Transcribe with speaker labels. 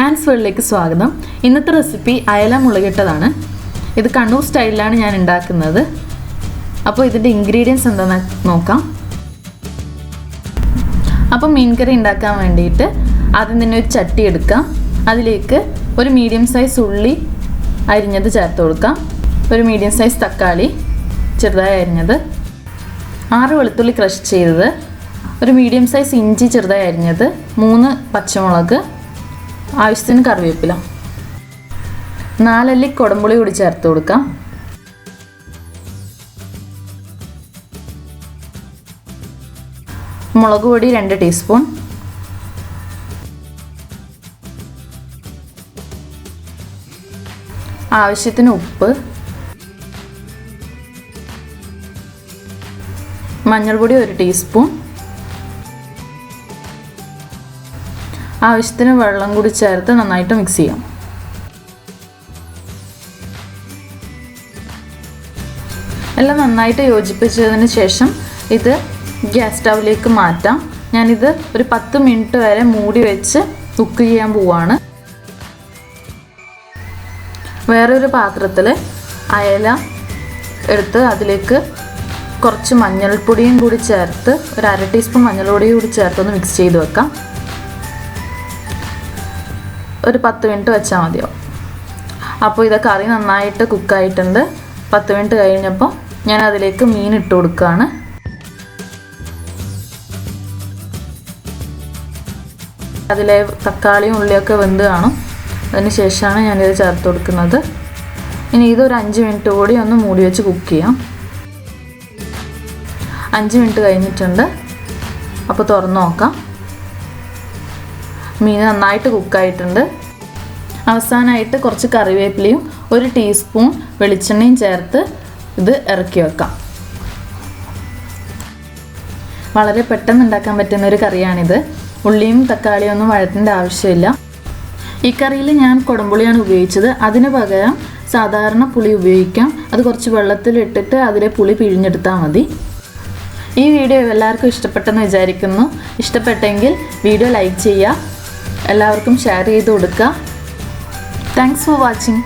Speaker 1: Dance വേൾഡിലേക്ക് സ്വാഗതം. ഇന്നത്തെ റെസിപ്പി അയല മുളകിട്ടതാണ്. ഇത് കണ്ണൂർ സ്റ്റൈലിലാണ് ഞാൻ ഉണ്ടാക്കുന്നത്. അപ്പോൾ ഇതിൻ്റെ ഇൻഗ്രീഡിയൻസ് എന്താണെന്ന് നോക്കാം. അപ്പോൾ മീൻ കറി ഉണ്ടാക്കാൻ വേണ്ടിയിട്ട് ആദ്യം തന്നെ ഒരു ചട്ടി എടുക്കാം. അതിലേക്ക് ഒരു മീഡിയം സൈസ് ഉള്ളി അരിഞ്ഞത് ചേർത്ത് കൊടുക്കാം. ഒരു മീഡിയം സൈസ് തക്കാളി ചെറുതായി അരിഞ്ഞത്, 6 വെളുത്തുള്ളി ക്രഷ് ചെയ്തത്, ഒരു മീഡിയം സൈസ് ഇഞ്ചി ചെറുതായി അരിഞ്ഞത്, 3 പച്ചമുളക്, ആവശ്യത്തിന് കറിവേപ്പില, 4 അല്ലി കുടംപുളി കൂടി ചേർത്ത് കൊടുക്കാം. മുളക് പൊടി 2 ടീസ്പൂൺ, ആവശ്യത്തിന് ഉപ്പ്, മഞ്ഞൾപ്പൊടി 1 ടീസ്പൂൺ, ആവശ്യത്തിന് വെള്ളം കൂടി ചേർത്ത് നന്നായിട്ട് മിക്സ് ചെയ്യാം. എല്ലാം നന്നായിട്ട് യോജിപ്പിച്ചതിന് ശേഷം ഇത് ഗ്യാസ് സ്റ്റൗവിലേക്ക് മാറ്റാം. ഞാനിത് ഒരു 10 മിനിറ്റ് വരെ മൂടി വെച്ച് കുക്ക് ചെയ്യാൻ പോവാണ്. വേറൊരു പാത്രത്തിൽ അയല എടുത്ത് അതിലേക്ക് കുറച്ച് മഞ്ഞൾപ്പൊടിയും കൂടി ചേർത്ത് ഒരു 1/2 ടീസ്പൂൺ മഞ്ഞൾപ്പൊടിയും കൂടി ചേർത്തൊന്ന് മിക്സ് ചെയ്ത് വെക്കാം. ഒരു 10 മിനിറ്റ് വെച്ചാൽ മതിയാവും. അപ്പോൾ ഇത് കറി നന്നായിട്ട് കുക്കായിട്ടുണ്ട്. 10 മിനിറ്റ് കഴിഞ്ഞപ്പോൾ ഞാൻ അതിലേക്ക് മീൻ ഇട്ട് കൊടുക്കുകയാണ്. അതിലെ തക്കാളിയും ഉള്ളിയൊക്കെ വെന്ത് കാണും. അതിന് ശേഷമാണ് ഞാനിത് ചേർത്ത് കൊടുക്കുന്നത്. ഇനി ഇതൊരു 5 മിനിറ്റ് കൂടി ഒന്ന് മൂടി വെച്ച് കുക്ക് ചെയ്യാം. 5 മിനിറ്റ് കഴിഞ്ഞിട്ടുണ്ട്. അപ്പോൾ തുറന്ന് നോക്കാം. മീൻ നന്നായിട്ട് കുക്കായിട്ടുണ്ട്. അവസാനമായിട്ട് കുറച്ച് കറിവേപ്പിലയും 1 ടീസ്പൂൺ വെളിച്ചെണ്ണയും ചേർത്ത് ഇത് ഇറക്കി വെക്കാം. വളരെ പെട്ടെന്ന് ഉണ്ടാക്കാൻ പറ്റുന്ന ഒരു കറിയാണിത്. ഉള്ളിയും തക്കാളിയും ഒന്നും വഴറ്റേണ്ട ആവശ്യമില്ല. ഈ കറിയിൽ ഞാൻ കുടംപുളിയാണ് ഉപയോഗിച്ചത്. അതിന് പകരം സാധാരണ പുളി ഉപയോഗിക്കാം. അത് കുറച്ച് വെള്ളത്തിലിട്ടിട്ട് അതിലെ പുളി പിഴിഞ്ഞെടുത്താൽ മതി. ഈ വീഡിയോ എല്ലാവർക്കും ഇഷ്ടപ്പെട്ടെന്ന് വിചാരിക്കുന്നു. ഇഷ്ടപ്പെട്ടെങ്കിൽ വീഡിയോ ലൈക്ക് ചെയ്യുക, എല്ലാവർക്കും ഷെയർ ചെയ്ത് കൊടുക്കുക. Thanks for watching.